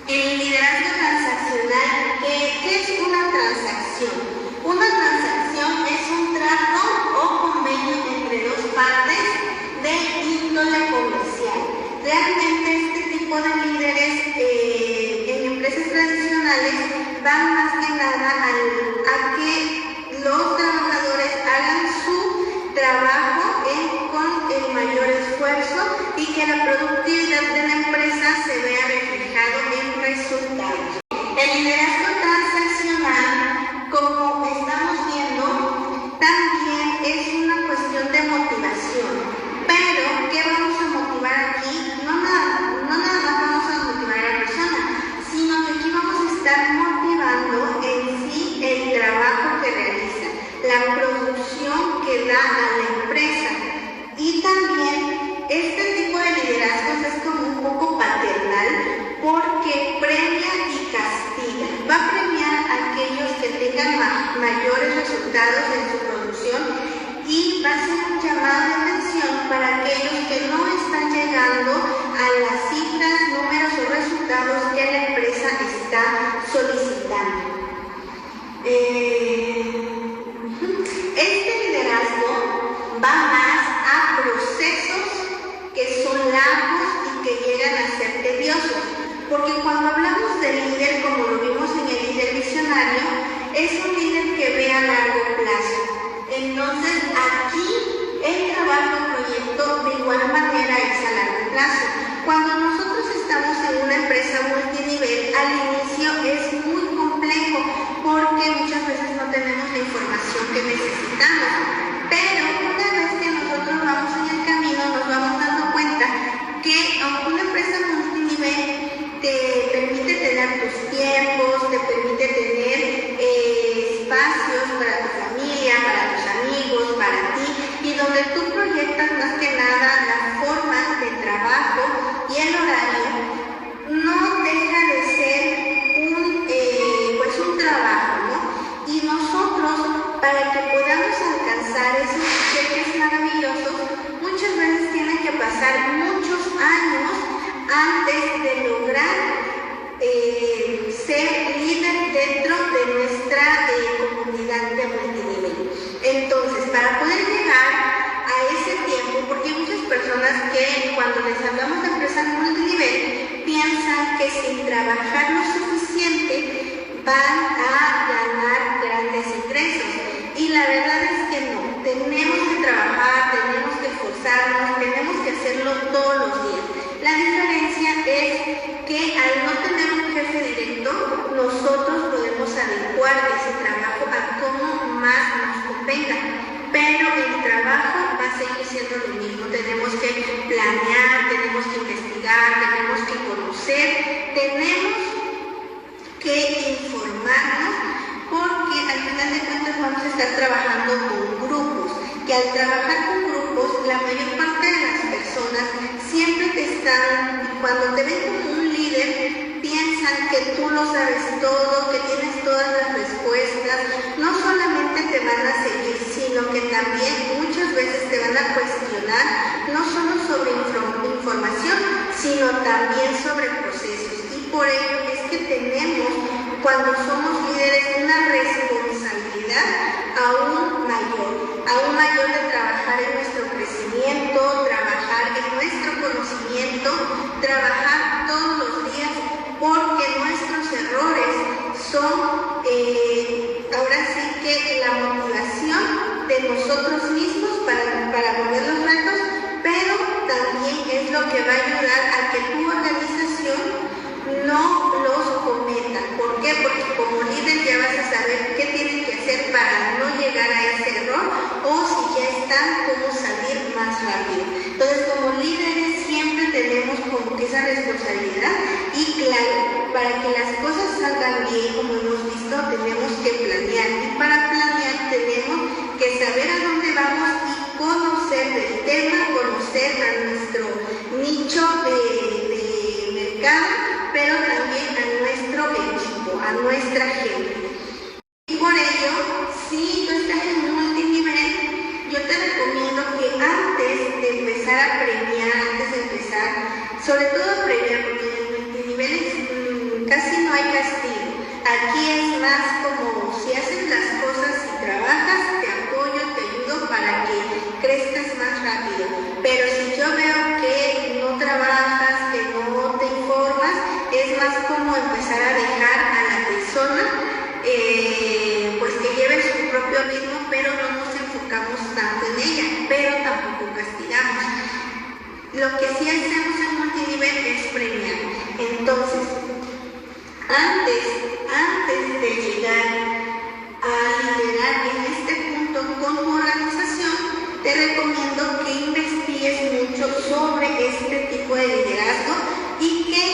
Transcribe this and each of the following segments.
El liderazgo transaccional, ¿qué es una transacción? Una transacción es un trato o convenio entre dos partes de índole comercial. Realmente este tipo de líderes en empresas tradicionales van más que nada a que los trabajadores hagan su trabajo con el mayor esfuerzo y que la productividad de la empresa se vea reflejado en resultados. El liderazgo transaccional, como estamos viendo, también es una cuestión de motivación. Pero, ¿qué vamos a motivar aquí? No nada más vamos a motivar a la persona, sino que aquí vamos a estar motivando en sí el trabajo que realiza, la producción que da a la empresa. Y también este tipo de liderazgos es como un poco paternal porque premia y castiga. Va a premiar a aquellos que tengan mayores resultados en su producción y va a ser un llamado de atención para aquellos que no están llegando a las cifras, números o resultados que la empresa está solicitando. Este liderazgo va más a procesos que son largos y que llegan a ser tediosos, porque cuando hablamos de líder, como lo vimos en el líder visionario, es un líder que ve a largo plazo. Entonces aquí el trabajo en proyecto de igual manera es a largo plazo. Cuando nosotros estamos en una empresa multinivel, al inicio es muy complejo porque muchas veces no tenemos la información que necesitamos. Pero una vez que nosotros vamos en el camino nos vamos dando cuenta que aunque una empresa multinivel te permite tener tus tiempos, te permite tener espacios para tu familia, para tus amigos, para ti, y donde tú proyectas más que nada la forma de trabajo y el horario, no deja de ser un trabajo, ¿no? Y nosotros, para que podamos alcanzar esos cheques maravillosos, muchas veces tienen que pasar muchos años antes de lograr ser líder dentro de nuestra comunidad de multinivel. Entonces, para poder llegar a ese tiempo, porque hay muchas personas que cuando les hablamos de empresas multinivel piensan que sin trabajar lo suficiente van a ganar grandes ingresos. Y la verdad es que no, tenemos que trabajar, tenemos que esforzarnos, tenemos que hacerlo todos los días. La diferencia es que al no tener un jefe directo, nosotros podemos adecuar ese trabajo a cómo más nos convenga. Pero el trabajo va a seguir siendo lo mismo. Tenemos que planear, tenemos que investigar, tenemos que conocer, tenemos que informarnos, porque al final de cuentas vamos a estar trabajando con grupos, que al trabajar con grupos, la mayor parte de las personas siempre te están, cuando te ven como un líder, piensan que tú lo sabes todo, que tienes todas las respuestas. No solamente te van a seguir, sino que también muchas veces te van a cuestionar, no solo sobre información, sino también sobre procesos. Y por ello es que tenemos, cuando somos líderes, una responsabilidad aún mayor de trabajar en nuestro crecimiento, trabajar en nuestro conocimiento, trabajar todos los días, porque nuestros errores son ahora sí que la motivación de nosotros mismos para poner los retos, pero también es lo que va a ayudar a que tu organización no los cometa. ¿Por qué? Porque como líder ya vas a saber qué tienes que hacer para no llegar a ese error, o si ya están, cómo salir más rápido. Entonces, como líderes siempre tenemos como que esa responsabilidad, y claro, para que las cosas salgan bien, como hemos visto, tenemos que planear, y para planear tenemos que saber a dónde vamos y conocer del tema, conocer a nuestro nicho de mercado, pero también a nuestro equipo, a nuestra gente. Y por ello, si tú estás en un multinivel, yo te recomiendo que antes de empezar a premiar, sobre todo a premiar, porque en multiniveles hay castigo. Aquí es más como si haces las cosas y trabajas, te apoyo, te ayudo para que crezcas más rápido. Pero si yo veo que no trabajas, que no te informas, es más como empezar a dejar a la persona pues que lleve su propio ritmo, pero no nos enfocamos tanto en ella, pero tampoco castigamos. Lo que sí hacemos en multinivel es premiar. Entonces, antes de llegar a liderar en este punto con tu organización, te recomiendo que investigues mucho sobre este tipo de liderazgo y que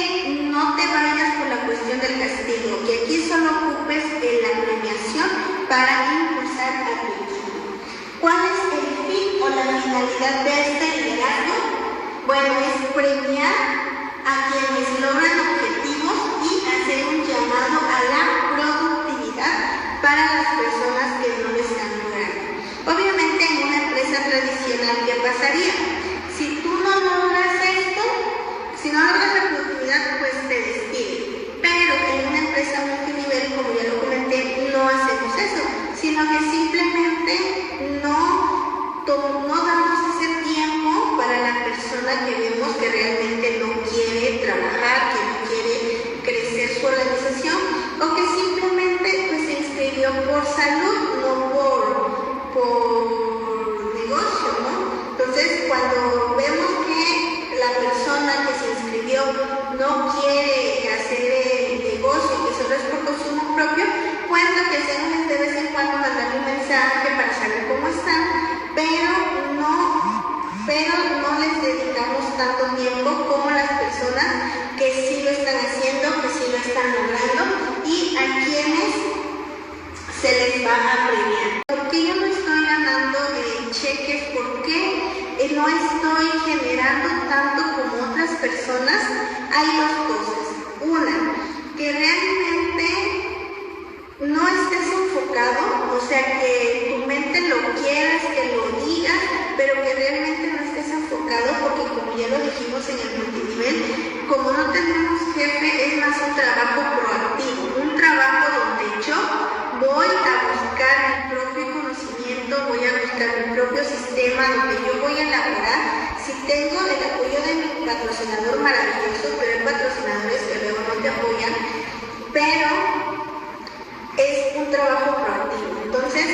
no te vayas por la cuestión del castigo, que aquí solo ocupes la premiación para impulsar a tu equipo. ¿Cuál es el fin o la finalidad de este liderazgo? Bueno, es premiar a quienes logran objetivos y hacer un llamado a la productividad para las personas que no lo están logrando. Obviamente en una empresa tradicional, ¿qué pasaría? Si tú no logras esto, si no logras la productividad, pues te despiden. Pero en una empresa multinivel, como ya lo comenté, no hacemos eso, sino que simplemente no damos ese tiempo para la persona que vemos que realmente no quiere trabajar, que no quiere crecer su organización o que simplemente pues, se inscribió por salud, no por negocio, ¿no? Entonces, cuando vemos que la persona que se inscribió no quiere hacer el negocio y que solo es por consumo propio, pues lo que hacemos es de vez en cuando mandarle un mensaje para saber cómo están, pero no les dedicamos tanto tiempo como las personas que sí lo están haciendo, que sí lo están logrando y a quienes se les va a premiar. ¿Por qué yo no estoy ganando cheques? ¿Por qué no estoy generando tanto como otras personas? Hay dos cosas. Una, que realmente no estés enfocado, o sea, que tu mente lo quieras, que lo digas, pero que realmente no estés enfocado, porque como ya lo dijimos en el multinivel, como no tenemos jefe, es más un trabajo proactivo, un trabajo donde yo voy a buscar mi propio conocimiento, voy a buscar mi propio sistema, donde yo voy a elaborar. Si tengo el apoyo de mi patrocinador maravilloso, pero hay patrocinadores que luego no te apoyan, pero es un trabajo proactivo. Entonces,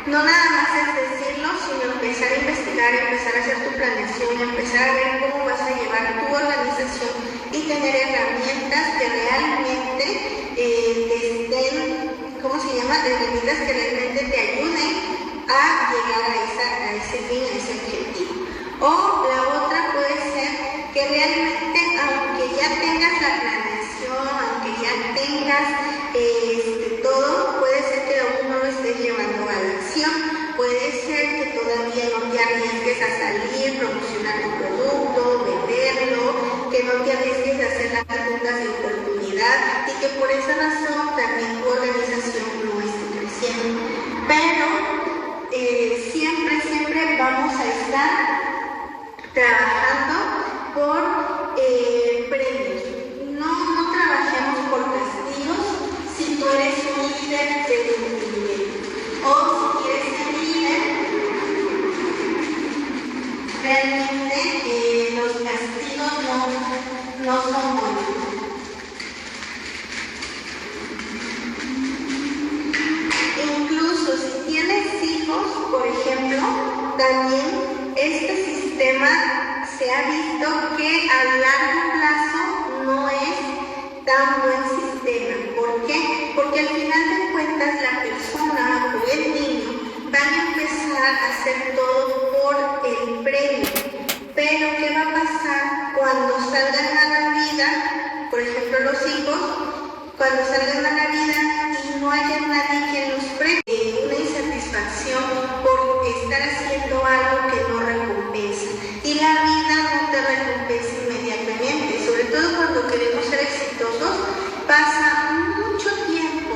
no nada más es decirlo, sino empezar a investigar, empezar a hacer tu planeación, empezar a ver cómo vas a llevar tu organización y tener herramientas que realmente herramientas que realmente te ayuden a llegar a ese fin, a ese objetivo. O la otra puede ser que realmente, aunque ya tengas la planeación, aunque ya tengas todo, puede ser que aún no lo estés llevando a la acción. Puede ser que todavía no te arriesgues a salir, promocionar tu producto, venderlo, que no te arriesgues a hacer las preguntas de oportunidad y que por esa razón también tu organización no esté creciendo. Pero siempre vamos a estar trabajando por premios. No trabajemos por castigos si tú eres un líder de multinivel. O si quieres ser líder, realmente los castigos no son buenos. Incluso si tienes hijos, por ejemplo, también este sistema se ha visto que a largo plazo no es tan buen sistema. ¿Por qué? Porque al final de cuentas la persona o el niño van a empezar a hacer todo por el premio. Pero ¿qué va a pasar cuando salgan a la vida? Por ejemplo, los hijos, cuando salgan a la vida y no haya nadie que los premie. Una insatisfacción por estar haciendo algo que no recompensa. Y la vida no te recompensa inmediatamente. Sobre todo cuando queremos ser exitosos, pasa mucho tiempo,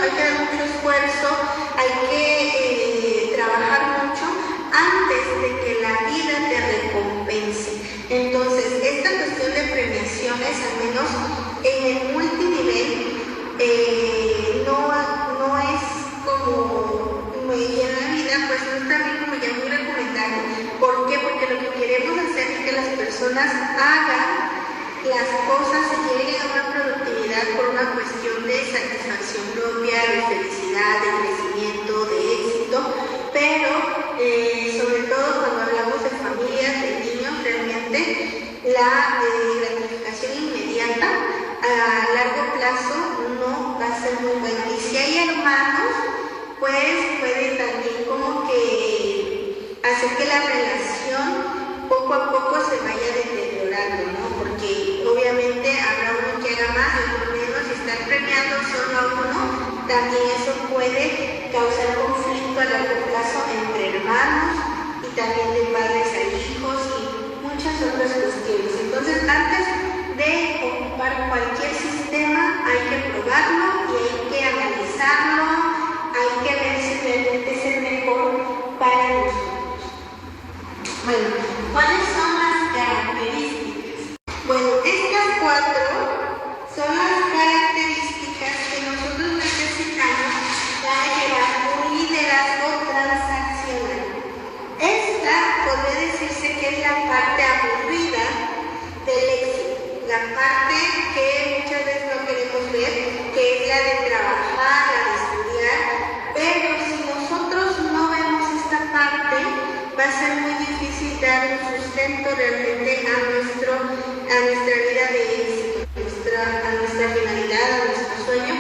hay que dar mucho esfuerzo, hay que trabajar mucho antes de que la vida te recompense. Entonces, esta cuestión de premiaciones, al menos pues puede también como que hacer que la relación poco a poco se vaya deteriorando, ¿no? Porque obviamente habrá uno que haga más y otro menos, y estar premiando solo a uno, también eso puede causar conflicto a largo plazo entre hermanos y también de padres a hijos y muchas otras cuestiones. Entonces, antes de ocupar cualquier sistema hay que probarlo y hay que analizarlo, hay que ver si realmente es el mejor para nosotros. Bueno, ¿cuáles son las características? Bueno, estas 4 son las características que nosotros necesitamos para llevar un liderazgo transaccional. Esta podría decirse que es la parte aburrida del éxito, la parte que muchas veces no queremos ver, que es la de trabajar, la de estudiar, pero si nosotros no vemos esta parte, va a ser muy difícil dar un sustento realmente a nuestra vida de éxito, a nuestra finalidad, a nuestro sueño.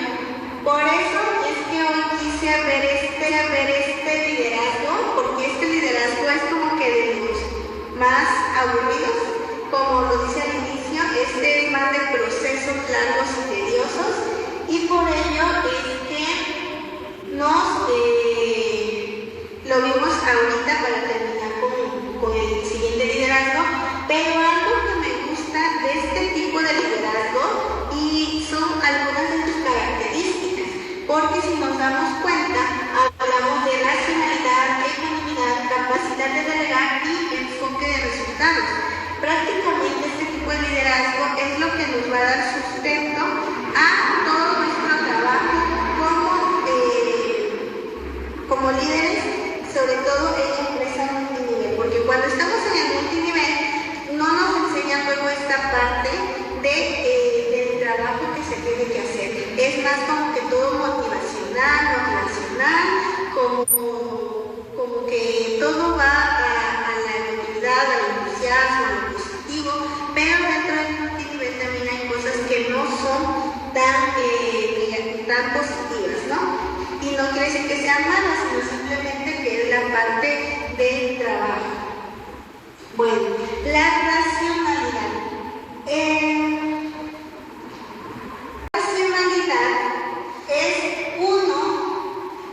Por eso es que hoy quise ver este liderazgo, porque este liderazgo es como que de los más aburridos, como lo dice al inicio, este es más de procesos largos y tediosos, y por ello es que lo vimos ahorita para terminar con el siguiente liderazgo, pero algo que me gusta de este tipo de liderazgo y son algunas de sus características, porque si nos damos cuenta, hablamos de racionalidad, ecuanimidad, capacidad de delegar y enfoque de resultados. Prácticamente este tipo de liderazgo es lo que nos va a dar sustento a todo nuestro trabajo como líderes, sobre todo en empresas multinivel, porque cuando estamos en el multinivel no nos enseñan luego esta parte del trabajo que se tiene que hacer. Es más como que todo motivacional, como que todo va a la emotividad, al entusiasmo, a lo positivo, pero dentro del multinivel también hay cosas que no son tan positivas, ¿no? Y no quiere decir que sean malas, sino simplemente que es la parte del trabajo. Bueno, la racionalidad. Racionalidad es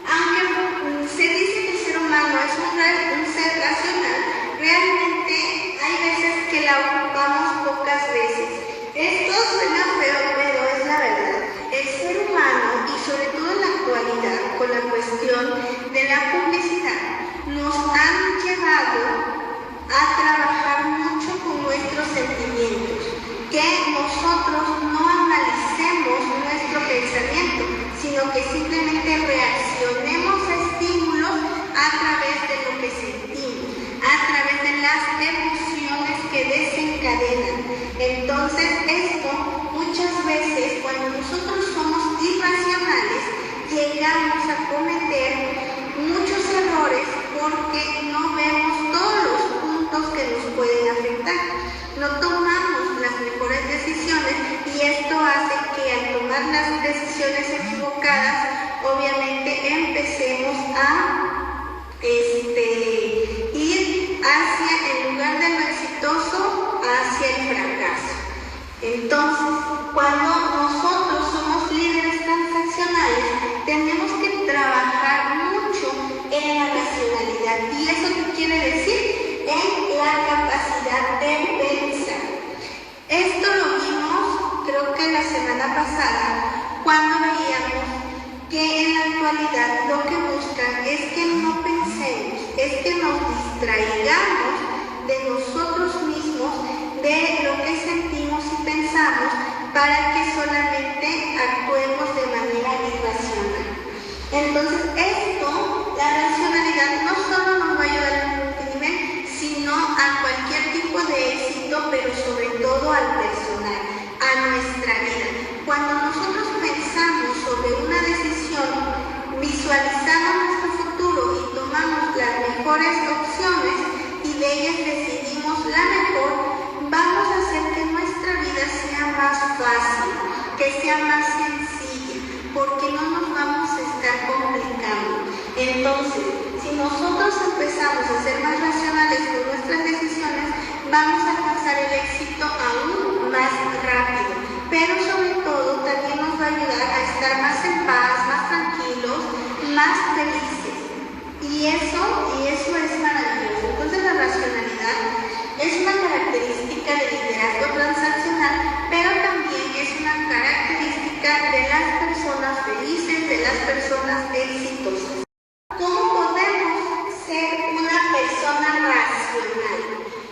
aunque se dice que el ser humano es un ser racional, realmente hay veces que la ocupamos pocas veces. Esto suena feo, pero es la verdad. El ser humano, y sobre todo en la actualidad, con la cuestión de la publicidad, nos han llevado a trabajar mucho con nuestros sentimientos, que nosotros no analicemos nuestro pensamiento, sino que simplemente reaccionemos a estímulos a través de lo que sentimos, a través de las emociones que desencadenan. Entonces esto muchas veces cuando nosotros somos irracionales llegamos a cometer muchos errores porque no vemos todos los puntos que nos pueden afectar. No tomamos las mejores decisiones y esto hace que al tomar las decisiones equivocadas obviamente empecemos a ir hacia, en lugar de lo exitoso, hacia el fracaso. Entonces, cuando nosotros somos líderes transaccionales, tenemos que trabajar mucho en la racionalidad. ¿Y eso qué quiere decir? En la capacidad de pensar. Esto lo vimos, creo que la semana pasada, cuando veíamos que en la actualidad lo que buscan es que no pensemos, es que nos distraigamos de nosotros mismos, de lo que sentimos y pensamos, para que solamente actuemos de manera irracional. Entonces esto, la racionalidad, no solo nos va a ayudar en el multinivel, sino a cualquier tipo de éxito, pero sobre todo al personal, a nuestra vida. Cuando nosotros pensamos sobre una decisión, visualizamos nuestro futuro y tomamos las mejores opciones y de ellas decidimos la mejor, vamos a hacer que nuestra vida sea más fácil, que sea más sencilla, porque no nos vamos a estar complicando. Entonces, si nosotros empezamos a ser más racionales con nuestras decisiones, vamos a alcanzar el éxito aún más rápido. Pero sobre todo también nos va a ayudar a estar más en paz, más tranquilos, más felices. Y eso es maravilloso. Entonces la racionalidad es una característica del liderazgo transaccional, pero también es una característica de las personas felices, de las personas exitosas. ¿Cómo podemos ser una persona racional?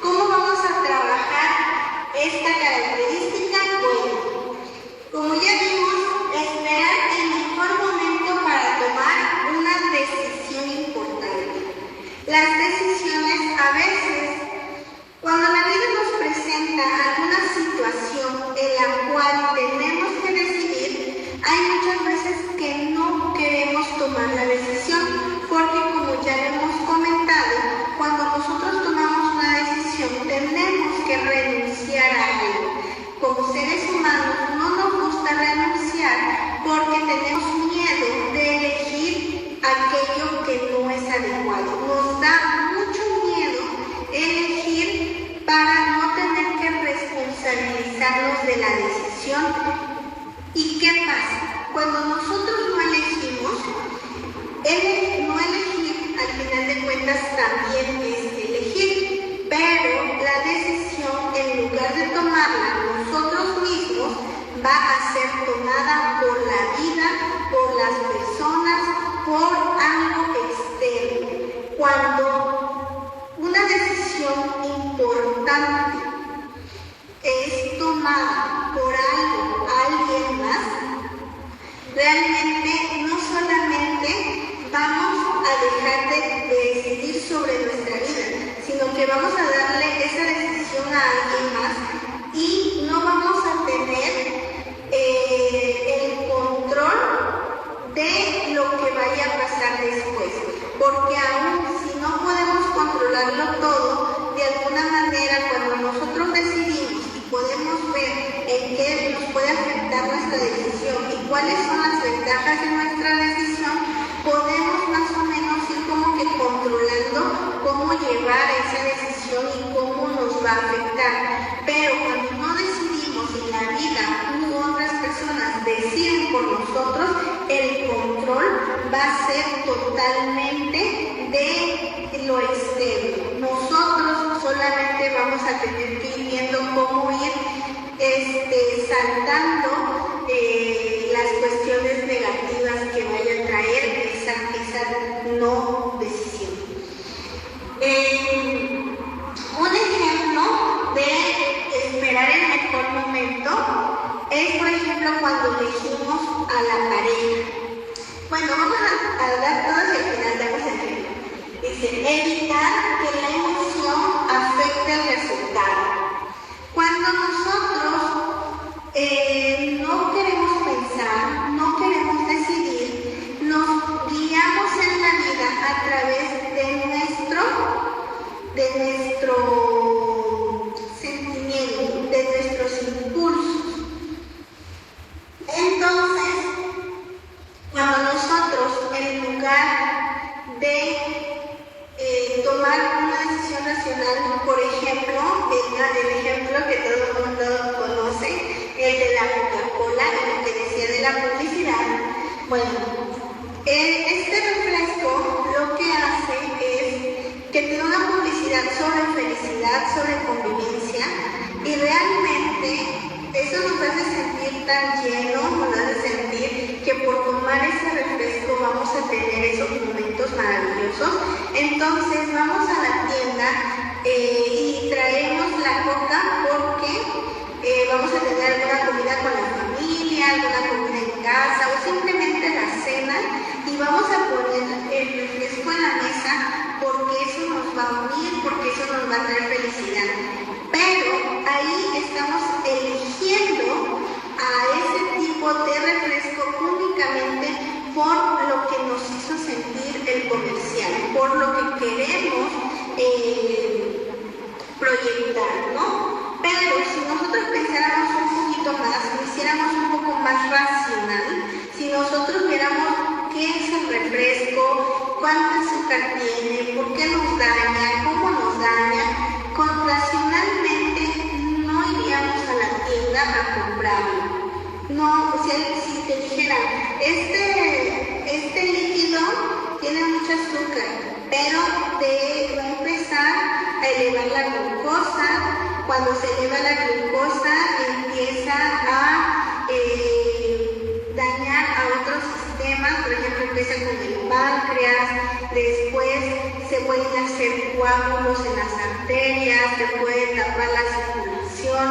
¿Cómo vamos a trabajar esta característica? Bueno, como ya vimos, esperar el mejor momento para tomar una decisión importante. Las decisiones a veces, cuando la vida nos presenta alguna situación en la cual tenemos que decidir, hay muchas veces que no queremos tomar la decisión, porque como ya lo hemos comentado, cuando nosotros tomamos una decisión tenemos que renunciar a algo. Como seres humanos no nos gusta renunciar porque tenemos miedo de elegir aquello que no es adecuado. Nos da mucho miedo elegir para no tener que responsabilizarnos de la decisión. ¿Y qué pasa? Cuando nosotros no elegimos, no elegir al final de cuentas también es elegir, pero la decisión en lugar de tomarla nosotros mismos va a ser tomada por la vida, por las personas, por algo externo. Cuando una decisión importante es tomada por alguien más, realmente no solamente vamos a dejar de decidir sobre nuestra vida, sino que vamos a darle esa decisión a alguien más y no vamos a tener el control de lo que vaya a pasar después, porque aún si no podemos controlarlo todo, de alguna manera cuando nosotros decidimos y podemos ver en qué nos puede afectar nuestra decisión y cuáles son las ventajas de nuestra decisión, podemos más o menos ir como que controlando cómo llevar esa decisión y cómo nos va a afectar. Pero cuando no decidimos y la vida u otras personas deciden por nosotros, el control va a ser totalmente de lo externo. Nosotros solamente vamos a tener que ir viendo cómo ir saltando las cuestiones negativas que vaya a traer esa no decisión. Un ejemplo de esperar el mejor momento es, por ejemplo, cuando elegimos a la pareja. Bueno, vamos a dar todos y al final damos el ejemplo. Dice, evitar que la emoción afecte el resultado. Cuando nosotros no queremos pensar, no queremos decidir, nos guiamos en la vida a través de nuestro sentimiento, de nuestros impulsos. Entonces, cuando nosotros, en lugar de tomar una decisión racional, por ejemplo, el ejemplo que todo el mundo conoce, el de la Coca-Cola, el que decía de la publicidad. Bueno, este refresco lo que hace es que tiene una publicidad sobre felicidad, sobre convivencia, y realmente eso nos hace sentir tan llenos, nos hace sentir que por tomar ese refresco vamos a tener esos momentos maravillosos. Entonces vamos a la tienda y traemos la coca porque vamos a tener alguna comida con la familia, alguna comida en casa o simplemente la cena, y vamos a poner el refresco en la mesa porque eso nos va a unir, porque eso nos va a traer felicidad. Pero ahí estamos eligiendo a ese tipo de refresco únicamente por lo que nos hizo sentir el comercial, por lo que queremos proyectar, ¿no? Pero si nosotros pensáramos un poquito más, lo hiciéramos un poco más racional, si nosotros viéramos qué es el refresco, cuánto azúcar tiene, por qué nos daña, cómo nos daña, racionalmente no iríamos a la tienda a comprarlo. No, o sea, si te dijeran, este líquido tiene mucho azúcar, pero te va a empezar a elevar la glucosa. Cuando se eleva la glucosa empieza a dañar a otros sistemas, por ejemplo empieza con el páncreas, después se pueden hacer coágulos en las arterias, te puede tapar la circulación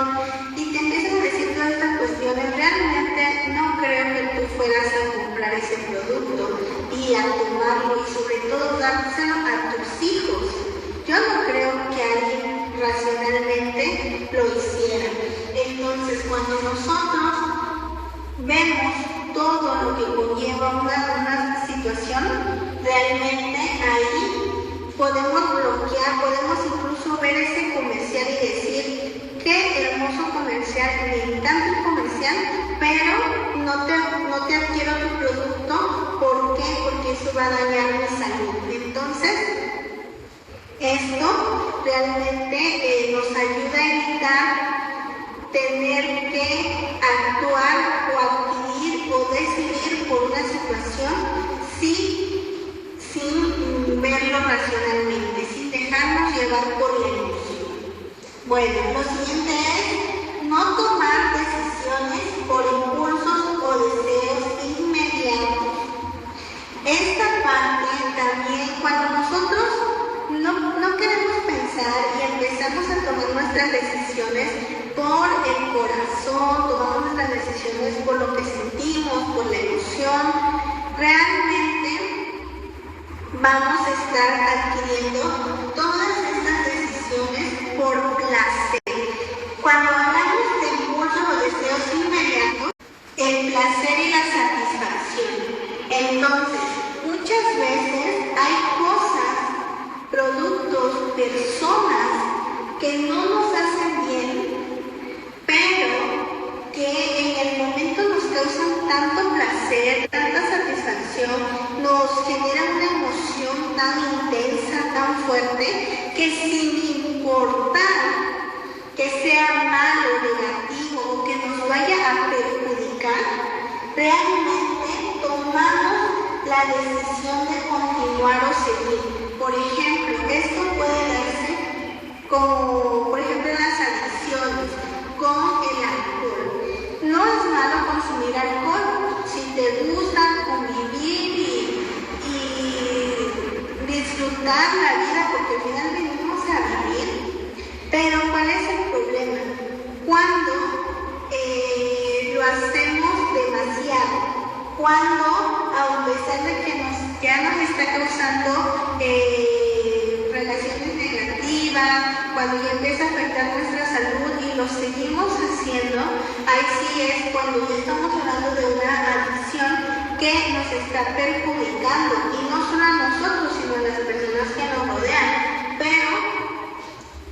y te empiezan a decir todas estas cuestiones. Realmente no creo que tú fueras a comprar ese producto y a tomarlo y sobre todo dárselo a tus hijos. Yo no creo que alguien racionalmente lo hiciera. Entonces cuando nosotros vemos todo lo que conlleva una situación, realmente ahí podemos bloquear, podemos incluso ver ese comercial y decir, qué hermoso comercial, me encanta el comercial, pero no te adquiero tu producto. ¿Por qué? Porque eso va a dañar mi salud. Entonces, esto realmente nos ayuda a evitar tener que actuar o adquirir o decidir por una situación sin verlo racionalmente, sin dejarnos llevar por la emoción. Bueno, lo siguiente es no tomar decisiones por impulsos o deseos inmediatos. Esta parte también, cuando nosotros no queremos pensar y empezamos a tomar nuestras decisiones por el corazón, tomamos nuestras decisiones por lo que sentimos, por la emoción, realmente vamos a estar adquiriendo todas estas decisiones por placer. Cuando hablamos de impulsos o deseos inmediatos, el placer y la satisfacción. Entonces, muchas veces hay cosas, productos, personas que no nos hacen bien, pero que en el momento nos causan tanto placer, tanta satisfacción, nos generan una emoción tan intensa, tan fuerte, que sin importar que sea malo, negativo o que nos vaya a perjudicar, realmente tomamos la decisión de continuar o seguir. Por ejemplo, esto puede darse como, por ejemplo, las adicciones, con el alcohol. No es malo consumir alcohol si te gusta convivir y disfrutar la vida, porque al final venimos a vivir. Pero ¿cuál es el problema? Cuando lo hacemos demasiado. Cuando, a pesar de que ya nos está causando relaciones negativas, cuando ya empieza a afectar nuestra salud y lo seguimos haciendo, ahí sí es cuando ya estamos hablando de una adicción que nos está perjudicando, y no solo a nosotros, sino a las personas que nos rodean. Pero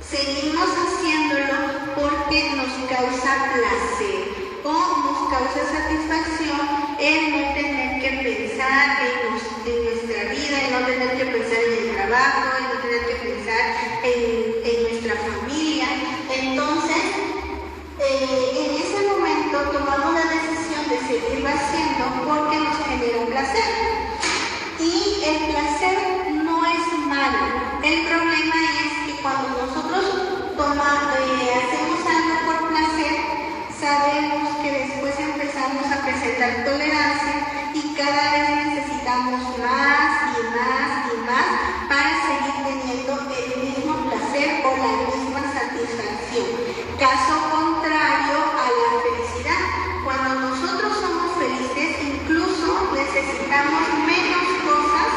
seguimos haciéndolo porque nos causa placer o nos causa satisfacción el no tener que pensar en nuestra vida, en no tener que pensar en el trabajo, en no tener que pensar en nuestra familia. Entonces, en ese momento tomamos la decisión de seguirlo haciendo porque nos genera un placer. Y el placer no es malo. El problema es que cuando nosotros hacemos algo por placer, sabemos que después empezamos a presentar tolerancia y cada vez necesitamos más y más y más para seguir teniendo el mismo placer o la misma satisfacción. Caso contrario a la felicidad. Cuando nosotros somos felices, incluso necesitamos menos cosas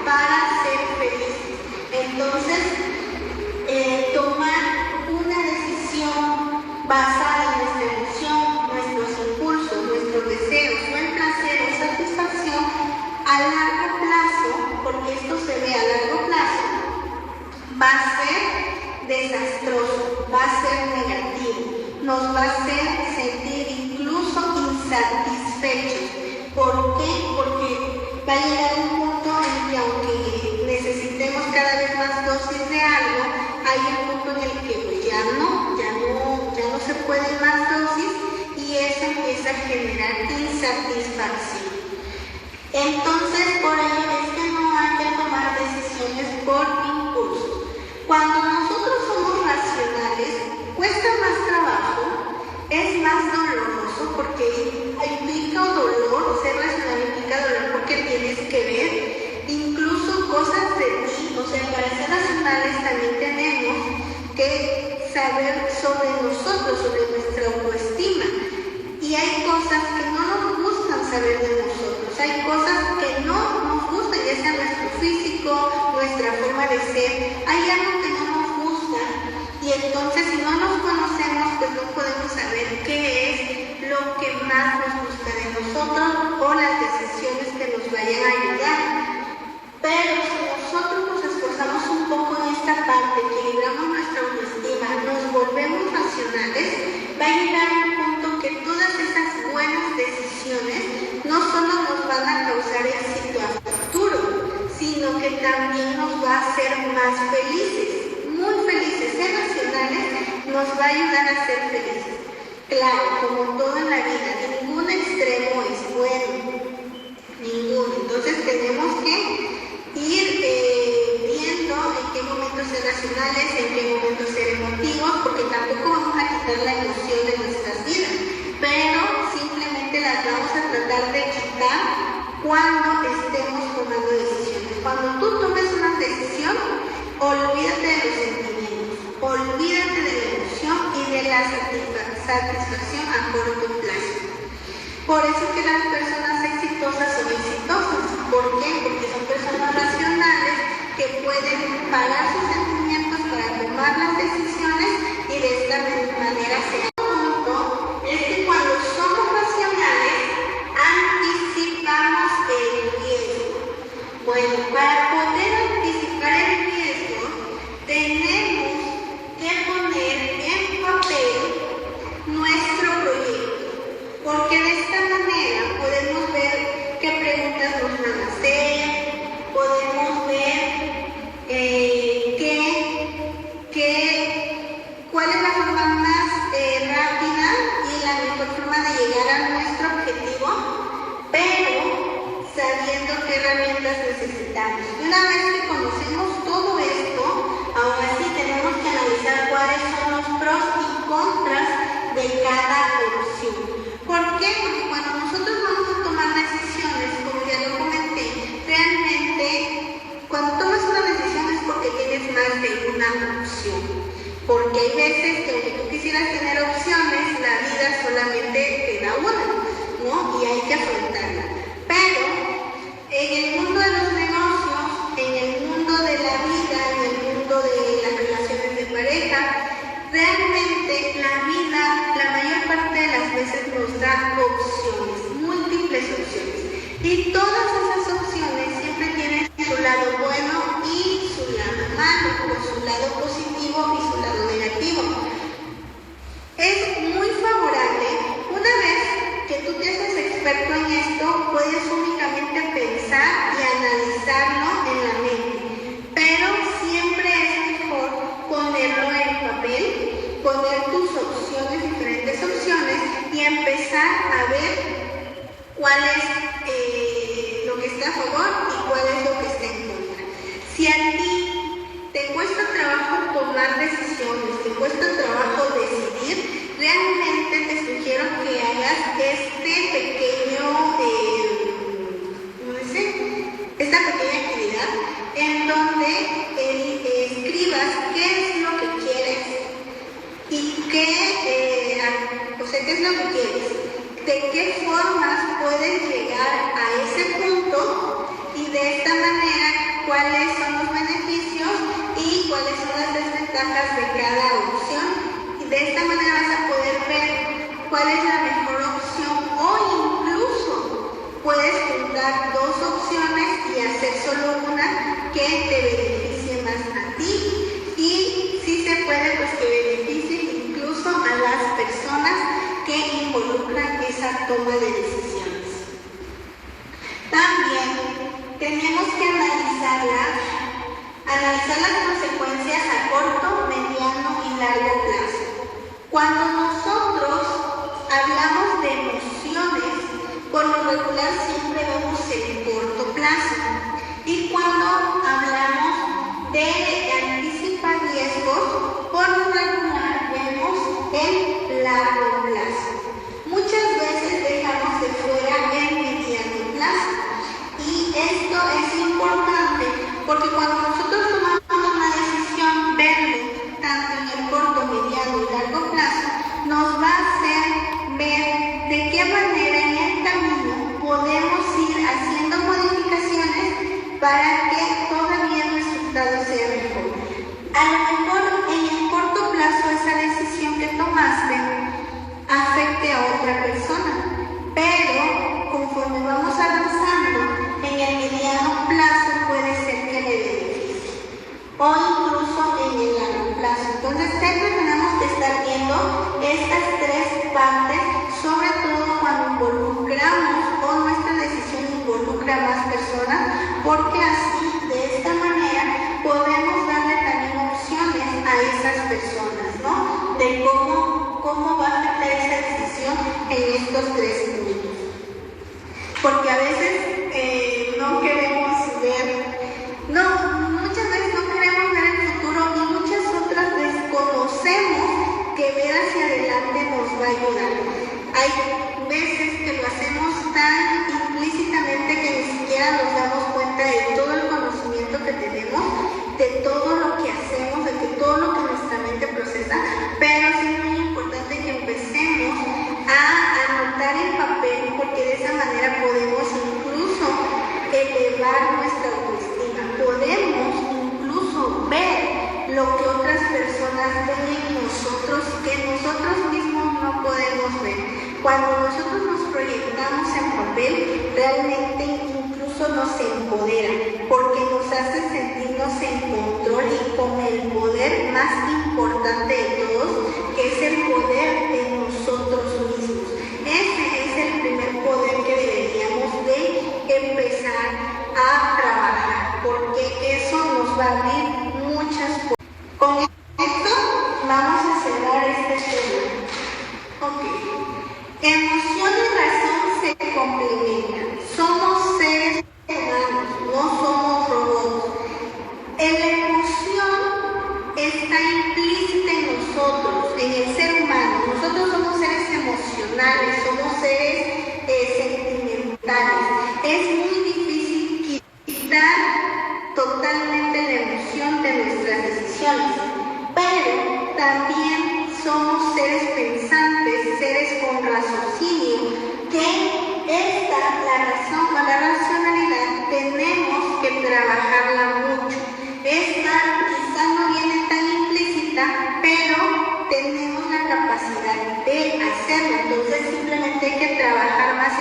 para ser felices. Entonces, tomar una decisión basada en nuestra emoción, nuestros impulsos, nuestros deseos, o el placer o satisfacción a largo plazo, porque esto se ve a largo plazo, va a ser desastroso, va a ser negativo, nos va a hacer sentir incluso insatisfechos. ¿Por qué? Porque va a llegar un punto en que aunque a generar insatisfacción. Entonces, por ello es que no hay que tomar decisiones por impulso. Cuando nosotros somos racionales, cuesta más trabajo, es más doloroso porque implica dolor, ser racional implica dolor porque tienes que ver incluso cosas de ti, o sea, para ser racionales también tenemos que saber sobre nosotros, sobre nuestra autoestima. Y hay cosas que no nos gustan saber de nosotros, hay cosas que no nos gustan, ya sea nuestro físico, nuestra forma de ser, hay algo que no nos gusta y entonces si no nos conocemos pues no podemos saber qué es lo que más nos gusta de nosotros o las decisiones que nos vayan a ayudar. Pero si nosotros nos esforzamos un poco en esta parte, equilibramos nuestra autoestima, nos volvemos racionales, va a llegar un punto que todas esas buenas decisiones no solo nos van a causar éxito a futuro, sino que también nos va a hacer más felices, muy felices. Ser racionales nos va a ayudar a ser felices. Claro, como todo en la vida, ningún extremo es bueno, ninguno. Entonces tenemos que ir viendo en qué momentos ser racionales, en qué momentos ser emotivos, porque tampoco vamos a quitar la emoción de nuestras vidas, pero simplemente las vamos a tratar de quitar cuando estemos tomando decisiones. Cuando tú tomes una decisión, olvídate de los sentimientos, olvídate de la emoción y de la satisfacción a corto plazo. Por eso que las personas exitosas son exitosas. ¿Por qué? Porque son personas racionales que pueden parar sus sentimientos para tomar las decisiones y de esta manera se punto es que cuando somos racionales anticipamos el riesgo. Bueno, para poder anticipar el riesgo tenemos que poner en papel nuestro proyecto, porque de esta manera podemos ver qué preguntas nos van a hacer, podemos ver cuál es la forma más rápida y la mejor forma de llegar a nuestro objetivo, pero sabiendo qué herramientas necesitamos. Y una vez que conocemos todo esto, ahora sí tenemos que analizar cuáles son los pros y contras de cada opción. ¿Por qué? Porque cuando nosotros vamos a tomar decisiones, como ya lo comenté, realmente cuando tomas una decisión es porque tienes más de una opción. Porque hay veces que aunque tú quisieras tener opciones, la vida solamente te da una, ¿no? Y hay que afrontarla. Pero en el mundo de los negocios, en el mundo de la vida, en el mundo de las relaciones de pareja, realmente la vida, la mayor parte de las veces nos da opciones, múltiples opciones. Y todas esas opciones siempre tienen su lado bueno y su lado malo, o su lado positivo y su lado negativo. Es muy favorable, una vez que tú te haces experto en esto, puedes únicamente pensar y analizarlo en la mente. Pero siempre es mejor ponerlo en papel, poner tus opciones, diferentes opciones, y empezar a ver cuál es lo que está a favor y cuál es lo que está en contra. Si a ti te cuesta trabajo tomar decisiones, te cuesta trabajo decidir, realmente te sugiero que hagas esta pequeña actividad en donde escribas qué es lo que quieres y qué es lo que quieres, de qué formas puedes llegar a ese punto y de esta manera cuáles son los beneficios y cuáles son las desventajas de cada opción. Y de esta manera vas a poder ver cuál es la mejor opción o incluso puedes juntar dos opciones y hacer solo una que te beneficie más a ti y si se puede pues que beneficie incluso a las personas que involucran esa toma de decisiones. También tenemos que analizar las consecuencias a corto, mediano y largo plazo. Cuando nosotros hablamos de emociones, por lo regular siempre vemos el corto plazo. Y cuando hablamos de anticipar riesgos, por lo regular vemos el largo plazo. Muchas veces dejamos de fuera el mediano plazo. Y esto es importante porque cuando nosotros tomamos una decisión verde, tanto en el corto, mediano y largo plazo, nos va a hacer ver de qué manera en el camino podemos ir haciendo modificaciones para que todavía el resultado sea mejor. A lo mejor en el corto plazo esa decisión que tomaste afecte a otra persona, pero conforme vamos avanzando en el mediano plazo puede ser que le beneficie o incluso en el largo plazo. Entonces siempre tenemos que estar viendo estas tres partes, sobre todo cuando involucramos o nuestra decisión involucra a más personas, porque así de esta manera podemos darle también opciones a esas personas, ¿no? De cómo va a afectar esa decisión en estos tres puntos. Porque a veces no queremos muchas veces no queremos ver el futuro y muchas otras desconocemos que ver hacia adelante nos va a ayudar. Hay veces que lo hacemos tan implícitamente que ni siquiera nos damos cuenta de todo el conocimiento que tenemos, de todo lo que hacemos, de todo lo que nuestra mente procesa, pero sí es muy importante que empecemos a anotar en papel, porque de esa manera podemos incluso elevar nuestra autoestima, podemos incluso ver lo que otras personas ven en nosotros que nosotros mismos no podemos ver. Cuando nosotros nos proyectamos en papel, realmente incluso nos empodera, porque nos hace sentirnos en control y con el poder más importante de todos, que es el poder de nosotros mismos. Ese es el primer poder que deberíamos de empezar a trabajar, porque eso nos va a abrir muchas puertas. Con esto vamos a cerrar este tema. Ok. Emoción y razón se complementan. Somos seres humanos, no somos robots. La emoción está implícita en nosotros, en el ser humano. Nosotros somos seres emocionales, somos seres sentimentales. Es muy difícil quitar totalmente la emoción de nuestras decisiones, pero también somos seres pensantes, seres con raciocinio, que la racionalidad tenemos que trabajarla mucho. Esta quizá no viene tan implícita, pero tenemos la capacidad de hacerlo. Entonces simplemente hay que trabajar más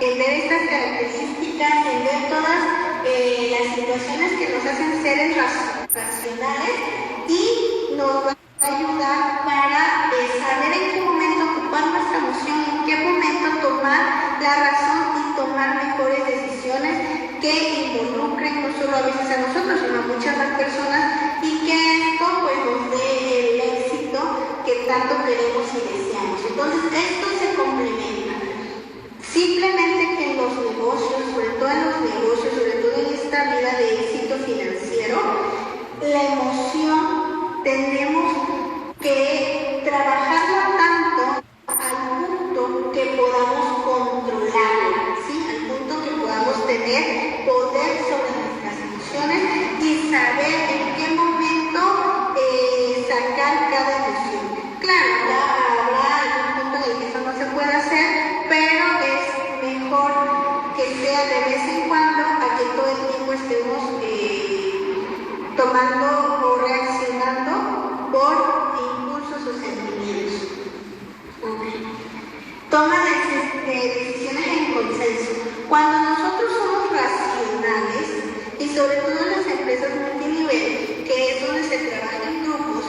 en ver estas características, en ver todas las situaciones que nos hacen seres racionales y nos va a ayudar para saber en qué momento ocupar nuestra emoción, en qué momento tomar la razón y tomar mejores decisiones que involucren no solo a veces a nosotros, sino a muchas más personas, y que esto pues nos dé el éxito que tanto queremos y deseamos. Entonces esto se complementa. Simplemente que en los negocios, sobre todo en los negocios, sobre todo en esta vida de éxito financiero, la emoción tenemos que trabajarla tanto al punto que podamos controlarla, ¿sí? Al punto que podamos tener poder sobre nuestras emociones y saber en qué momento sacar cada emoción. Claro, ya habrá algún punto en el que eso no se puede hacer, pero es mejor que sea de vez en cuando a que todo el tiempo estemos tomando o reaccionando por impulsos o sentimientos. Toma decisiones en consenso. Cuando nosotros somos racionales, y sobre todo en las empresas multinivel, que es donde se trabaja en grupos,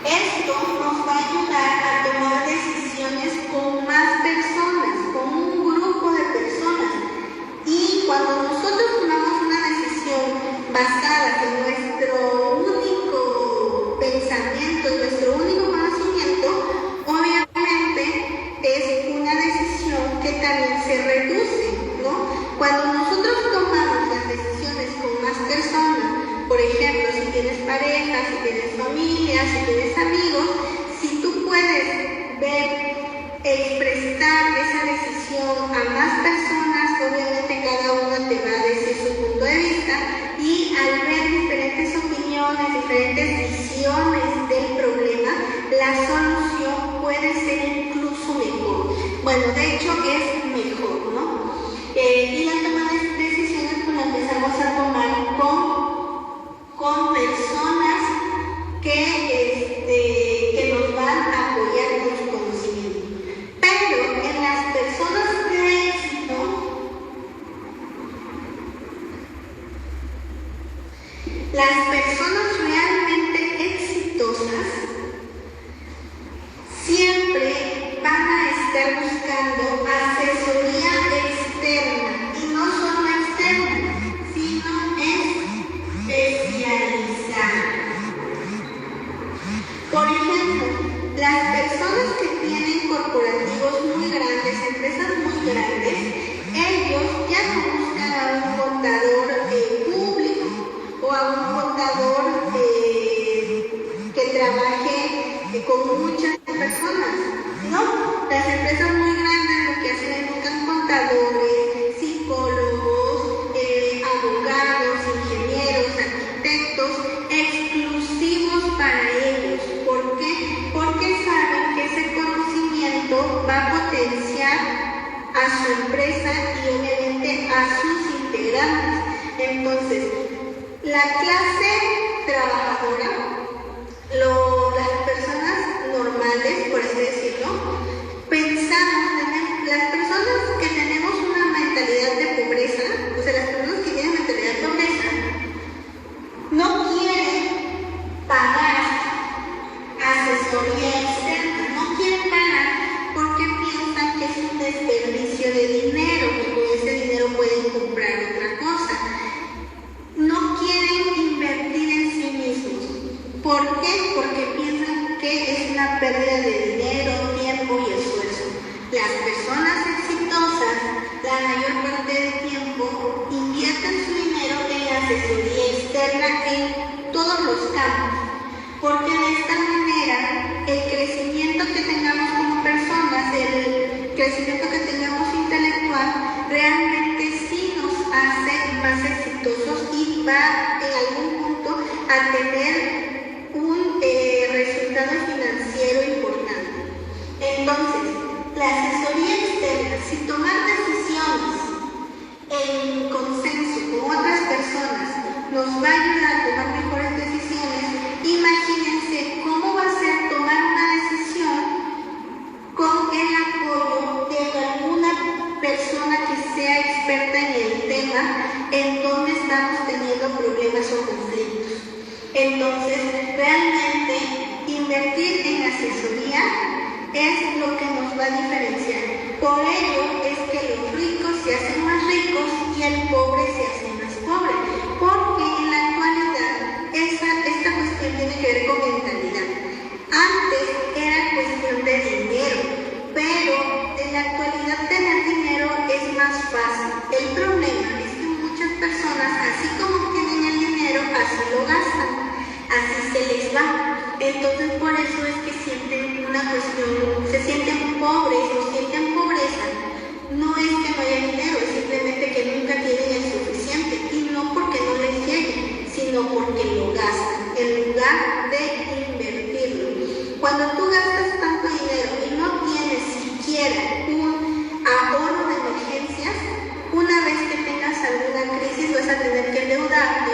esto nos va a ayudar a tomar decisiones con más personas, con un grupo de personas. Y cuando nosotros tomamos una decisión basada en nuestro único pensamiento, en nuestro único conocimiento, obviamente es una decisión que también se reduce si tienes amigos, si tú puedes ver, expresar esa decisión a más personas, obviamente cada uno te va a decir su punto de vista, y al ver diferentes opiniones, diferentes visiones del problema, la solución puede ser incluso mejor. Bueno, de hecho es mejor, ¿no? Y la toma de decisiones pues la empezamos a tomar con personas que nos van a apoyar con su conocimiento. Pero en las personas de éxito, las personas realmente exitosas siempre van a estar buscando asesoría externa, y no solo externa, sino especializada. Por ejemplo, las personas que tienen corporativos muy grandes, empresas muy grandes, ellos ya no buscan a un contador público o a un contador que trabaje con muchas personas. No, las empresas muy grandes lo que hacen es buscan contadores, psicólogos, abogados, ingenieros, arquitectos, exclusivos para ellos. ¿Por qué? Porque saben que ese conocimiento va a potenciar a su empresa y obviamente a sus integrantes. Entonces, la clase trabajadora, las personas normales, por así decirlo, las personas que tenemos una mentalidad de pobreza, o sea, las personas que tienen mentalidad de pobreza, no quieren pagar asesoría externa, no quieren pagar porque piensan que es un desperdicio de dinero, que con ese dinero pueden comprar otra cosa. No quieren invertir en sí mismos. ¿Por qué? Porque piensan que es una pérdida de dinero, tiempo y esfuerzo. Las personas exitosas, la mayor parte del tiempo, invierten su dinero en asesoría externa en todos los campos, porque de esta manera el crecimiento que tengamos como personas, el crecimiento que tengamos intelectual, realmente sí nos hace más exitosos y va en algún punto a tener un resultado financiero importante. Entonces, la asesoría externa, si tomar decisiones en consenso con otras personas nos va a ayudar a tomar mejores decisiones, imagínense cómo va a ser tomar una decisión con el apoyo de alguna persona que sea experta en el tema en donde estamos teniendo problemas o conflictos. Entonces, realmente invertir en asesoría es lo que nos va a diferenciar. Por ello es que los ricos se hacen más ricos y el pobre se hace más pobre, porque en la actualidad esta cuestión tiene que ver con mentalidad. Antes era cuestión de dinero, pero en la actualidad tener dinero es más fácil. El problema es que muchas personas, así como tienen el dinero, así lo gastan, así se les va. Entonces por eso es que sienten una cuestión, se sienten pobres o sienten pobreza. No es que no haya dinero, es simplemente que nunca tienen el suficiente, y no porque no les llegue, sino porque lo gastan en lugar de invertirlo. Cuando tú gastas tanto dinero y no tienes siquiera un ahorro de emergencias, una vez que tengas alguna crisis vas a tener que endeudarte,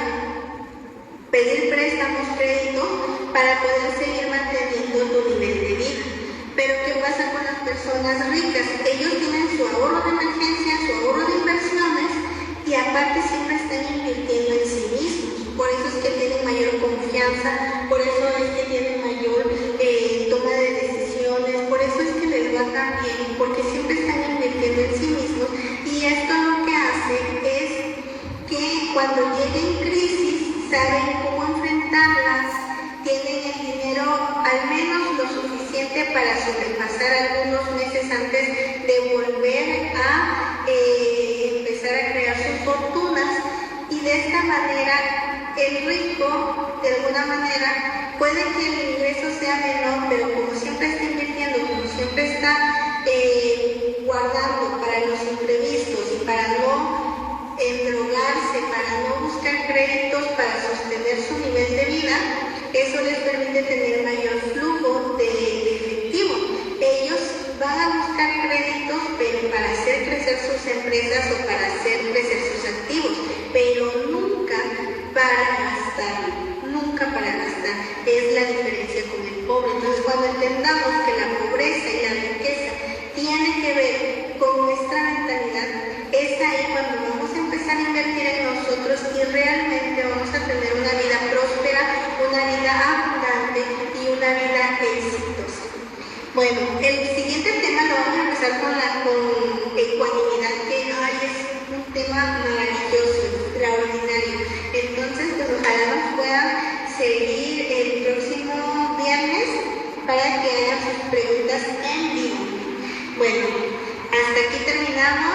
pedir préstamos, créditos para poder seguir manteniendo tu nivel de vida. Pero ¿qué pasa con las personas ricas? Ellos tienen su ahorro de emergencia, su ahorro de inversiones, y aparte siempre están invirtiendo en sí mismos. Por eso es que tienen mayor confianza, por eso es que tienen mayor toma de decisiones, por eso es que les va tan bien, porque siempre están invirtiendo en sí mismos. Y esto lo que hace es que cuando lleguen crisis saben cómo enfrentarlas, tienen el dinero al menos lo suficiente para sobrepasar algunos meses antes de volver es rico de alguna manera, puede que el ingreso sea menor, pero como siempre está invirtiendo, como siempre está guardando para los imprevistos y para no endrogarse, para no buscar créditos para sostener su nivel de vida, eso les permite tener mayor flujo de efectivo. Ellos van a buscar créditos, pero para hacer crecer sus empresas o para hacer crecer sus activos, pero nunca para gastar, nunca para gastar. Es la diferencia con el pobre. Entonces, cuando entendamos que la pobreza y la riqueza tienen que ver con nuestra mentalidad, es ahí cuando vamos a empezar a invertir en nosotros y realmente vamos a tener una vida próspera, una vida abundante y una vida exitosa. Bueno, el siguiente tema lo vamos a empezar con ecuanimidad, que es un tema maravilloso, extraordinario. Entonces, pues ojalá nos puedan seguir el próximo viernes para que hagan sus preguntas en vivo. Bueno, hasta aquí terminamos.